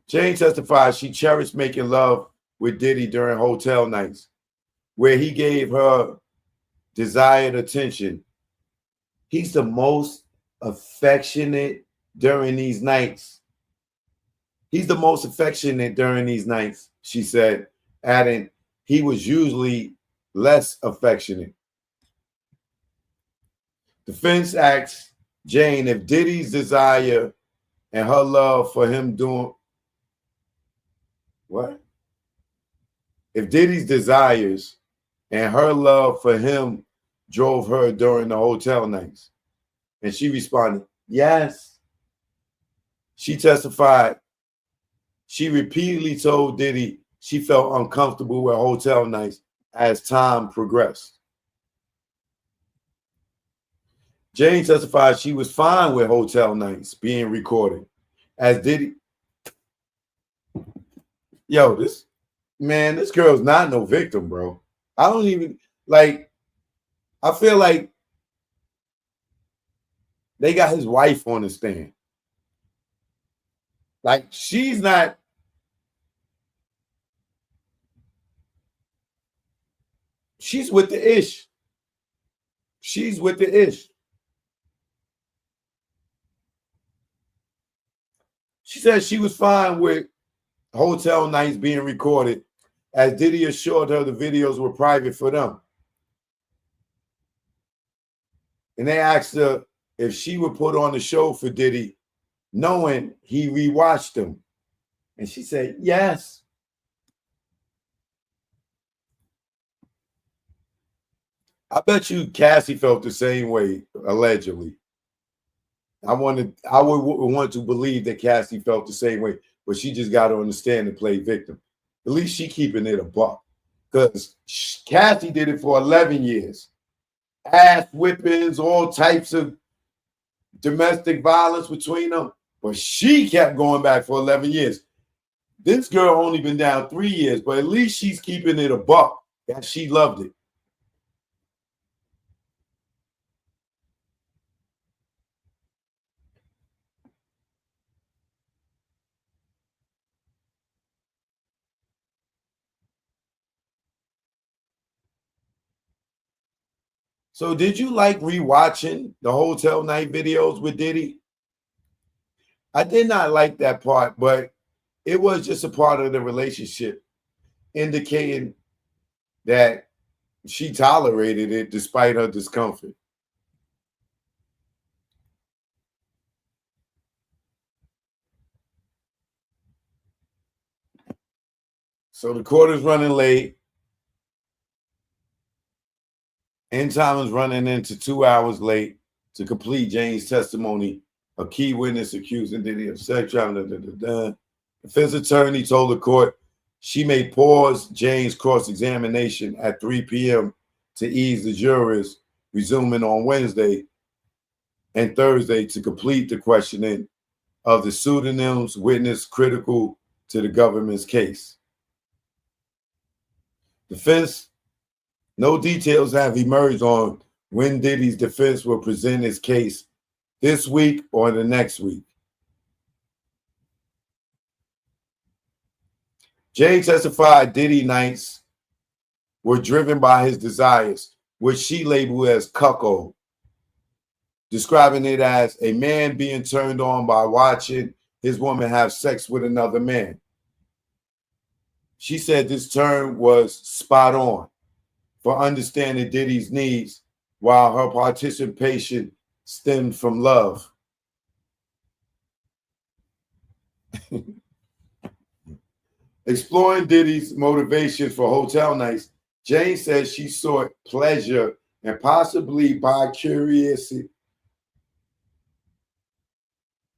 Jane testified she cherished making love with Diddy during hotel nights, where he gave her desired attention. He's the most affectionate during these nights. He's the most affectionate during these nights, she said, adding, he was usually less affectionate. Defense asks Jane if Diddy's desire and her love for him doing what? If Diddy's desires and her love for him drove her during the hotel nights. And she responded, yes. She testified she repeatedly told Diddy she felt uncomfortable with hotel nights as time progressed. Jane testified she was fine with hotel nights being recorded as Diddy. Yo, this girl's not no victim, bro. I don't even like, I feel like they got his wife on the stand. Like, she's not. She's with the ish. She's with the ish. She said she was fine with hotel nights being recorded, as Diddy assured her the videos were private for them. And they asked her if she would put on the show for Diddy, knowing he rewatched them. And she said, yes. I bet you Cassie felt the same way, allegedly. I would want to believe that Cassie felt the same way, but she just got to understand and play victim. At least she keeping it a buck, because Cassie did it for 11 years. Ass whippings, all types of domestic violence between them, but she kept going back for 11 years. This girl only been down 3 years, but at least she's keeping it a buck that she loved it. So did you like rewatching the hotel night videos with Diddy? I did not like that part, but it was just a part of the relationship, indicating that she tolerated it despite her discomfort. So the court is running late. End time is running into 2 hours late to complete Jane's testimony. A key witness accusing Diddy of sex trafficking. Defense attorney told the court she may pause Jane's cross-examination at 3 p.m. to ease the jurors, resuming on Wednesday and Thursday to complete the questioning of the pseudonyms witness critical to the government's case. Defense, no details have emerged on when Diddy's defense will present his case this week or the next week. Jane testified Diddy nights were driven by his desires, which she labeled as cuckold, describing it as a man being turned on by watching his woman have sex with another man. She said this term was spot on for understanding Diddy's needs, while her participation stemmed from love. Exploring Diddy's motivations for hotel nights, Jane says she sought pleasure and possibly by curiosity.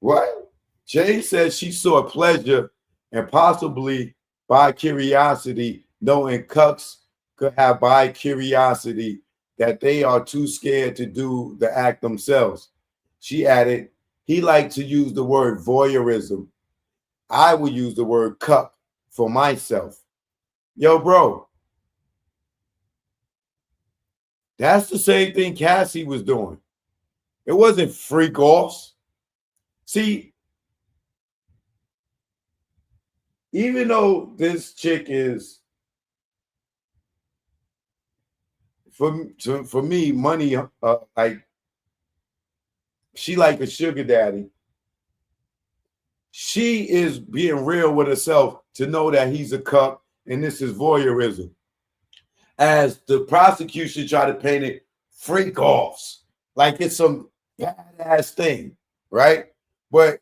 What? Jane says she sought pleasure and possibly by curiosity, knowing cucks could have by curiosity that they are too scared to do the act themselves. She added, he liked to use the word voyeurism. I would use the word cuck for myself. Yo, bro, that's the same thing Cassie was doing. It wasn't freak offs. See, even though this chick is, for me, money, like, she like a sugar daddy. She is being real with herself to know that he's a cuck, and this is voyeurism. As the prosecution try to paint it freak offs, like it's some badass thing, right? But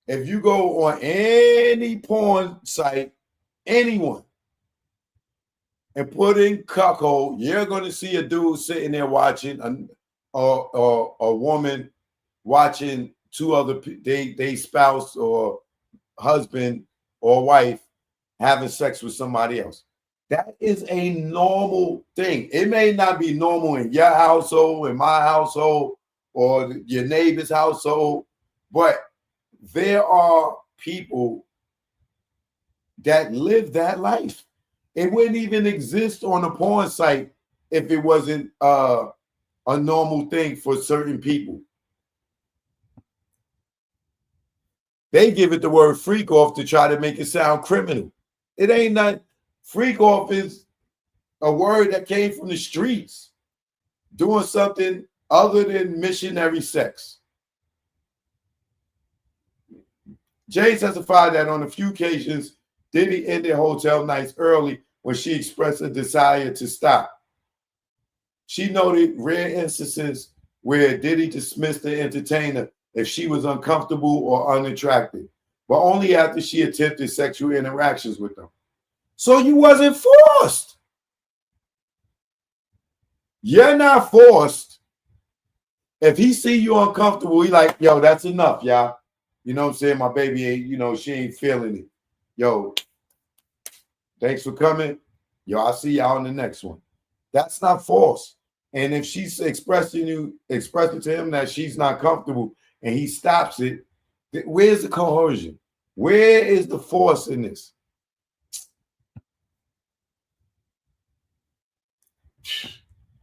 if you go on any porn site, anyone, and put in cuckold, you're going to see a dude sitting there watching a woman watching two other they spouse or husband or wife having sex with somebody else. That is a normal thing. It may not be normal in your household, in my household, or your neighbor's household, but there are people that live that life. It wouldn't even exist on a porn site if it wasn't a normal thing for certain people. They give it the word freak off to try to make it sound criminal. It ain't not. Freak off is a word that came from the streets, doing something other than missionary sex. Jay testified that on a few occasions, Diddy ended hotel nights early when she expressed a desire to stop. She noted rare instances where Diddy dismissed the entertainer if she was uncomfortable or unattractive, but only after she attempted sexual interactions with them. So you wasn't forced. You're not forced. If he see you uncomfortable, he like, yo, that's enough, y'all. You know what I'm saying? My baby ain't, she ain't feeling it. Yo, thanks for coming. Yo, I'll see y'all on the next one. That's not force. And if she's expressing to him that she's not comfortable and he stops it, where's the coercion? Where is the force in this?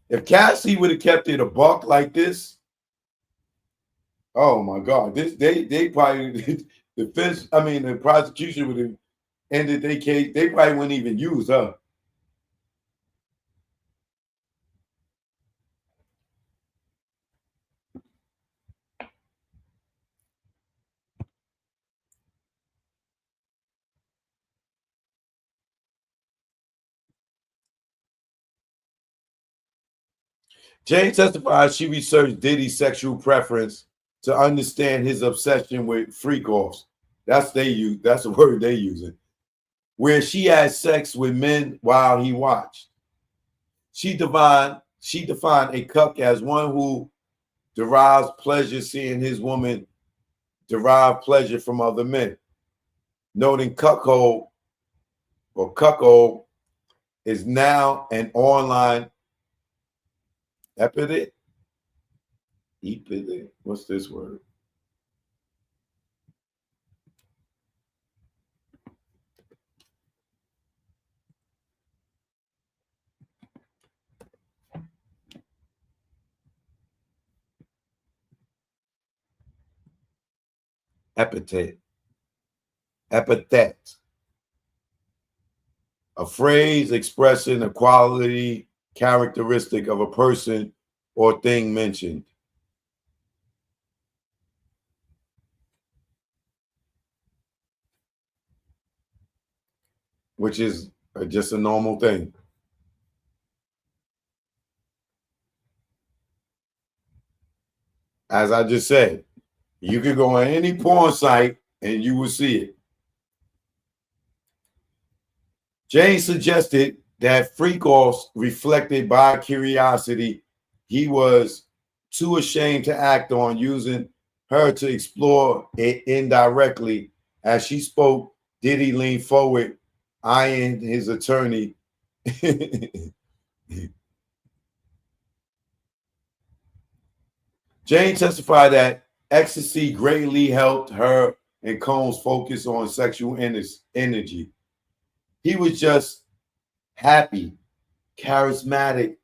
If Cassie would have kept it a buck like this, oh my God, they probably the prosecution would have ended their case. They probably wouldn't even use her. Jane testified she researched Diddy's sexual preference to understand his obsession with freak offs. That's the word they using. Where she had sex with men while he watched. She defined a cuck as one who derives pleasure seeing his woman derive pleasure from other men. Noting cuckold is now an online epithet. What's this word? Epithet. A phrase expressing a quality, characteristic of a person or thing mentioned. Which is just a normal thing. As I just said, you could go on any porn site and you will see it. Jane suggested that freak-offs reflected by curiosity he was too ashamed to act on, using her to explore it indirectly. As she spoke, Diddy leaned forward, eyeing his attorney. Jane testified that ecstasy greatly helped her and Combs focus on sexual energy. He was just happy, charismatic,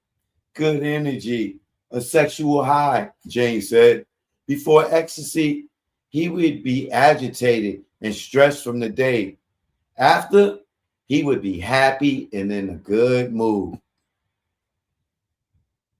good energy, a sexual high, Jane said. Before ecstasy, he would be agitated and stressed from the day. After, he would be happy and in a good mood.